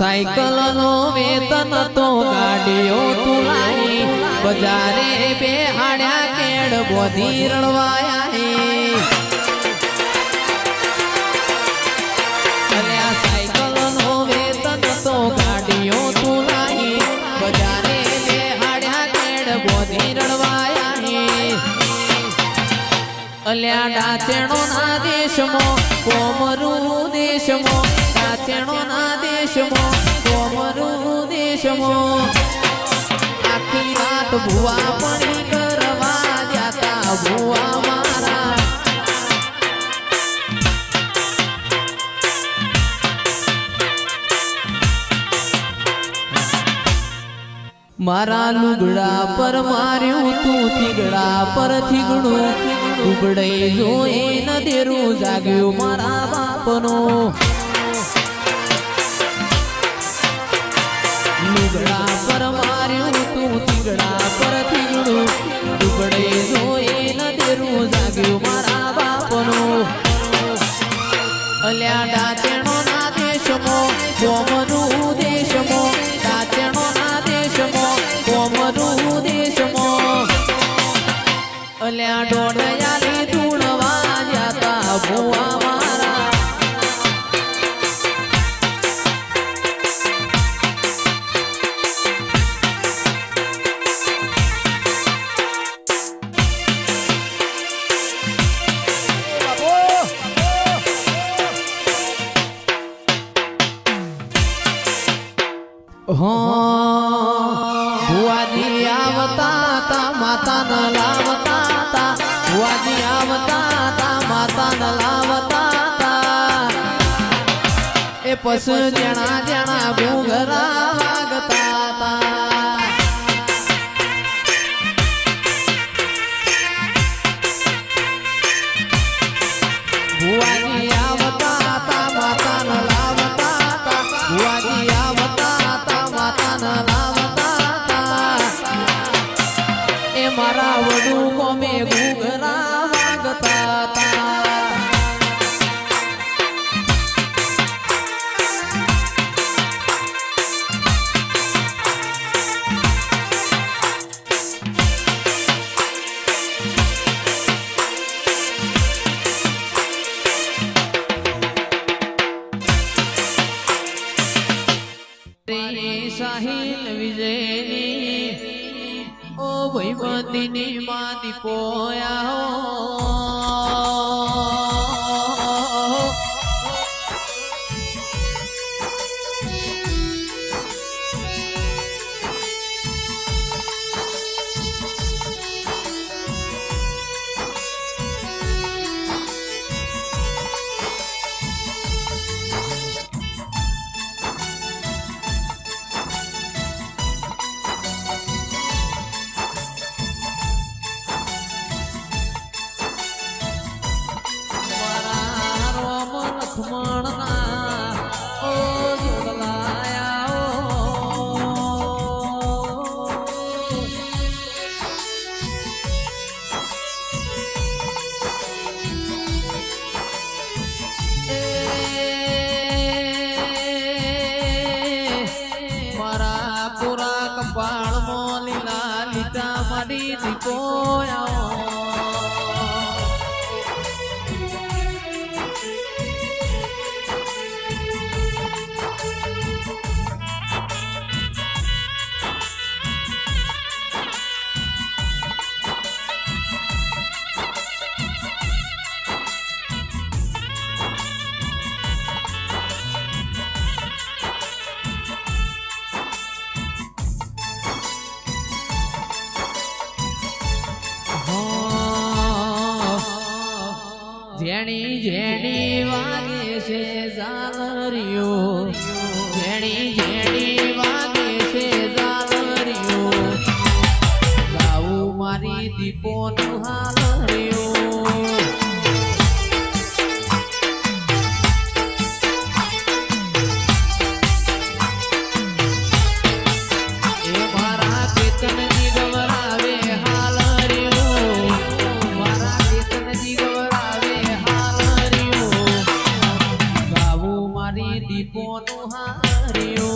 cycle no वेतन तो गाड़ियो तुलाई बजारे बेहाड्या केड़ बोधी रड़वाया है साइकल नो वेतन तो गाड़ियो तुलाई बजारे बेहाड्या केड़ बोधी रड़वाया है अल्या डाचेणो ना देश मो कोमरू देश मो डाचेणो ना देश मो कोमरू देश मो आखी रात भुआ पड़ी करवा जाता भुआ मारा मारा लुगड़ा पर मार्यो तू थीगड़ा पर थीगड़ू उबड़े जोए न देरू जाग्यो मारा बापनो लुगड़ा पर मार्यो तू थीगड़ा पर थीगड़ू उबड़े जोए न देरू जाग्यो मारा बापनो अल्या डाचेणो ना देश मो कोमरू देश मो डाचेणो ना देश मो कोमरू देश मो अल्या डोडयाली धूणवा जाता भुआ मारा भुआजी आवता ता माता न लावता ता भुआजी आवता ता माता न लावता ता ए पस जना जना घूंघरा वागता ता भुआजी आवता ता माता न लावता ता भुआजी आवता ता माता न लावता ता ए मारा वडू को में घूंघरा वागता ता साहिल विजयनी ओ भैबंदिनी माती पोया बाळ मोली लालिता मडी दिपोया जेणी जेणी वागे से जालरियो जेणी जेणी वागे से जालरियो गाऊ मारी दीपो हालरियो ए मारा केतन जी गवरावे हालरियो मारा केतन जी दीपो नु हारियो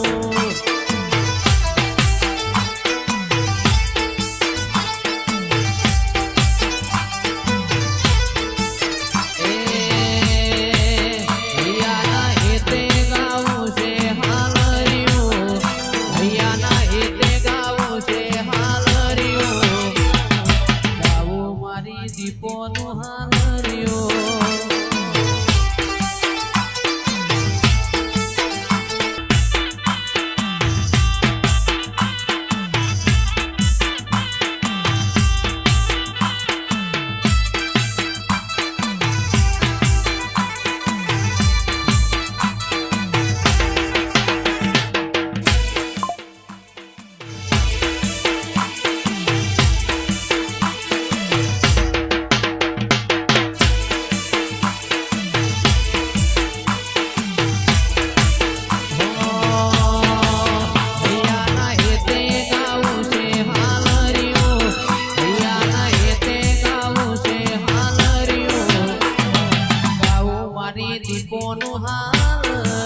મારી દીપોનું હાલ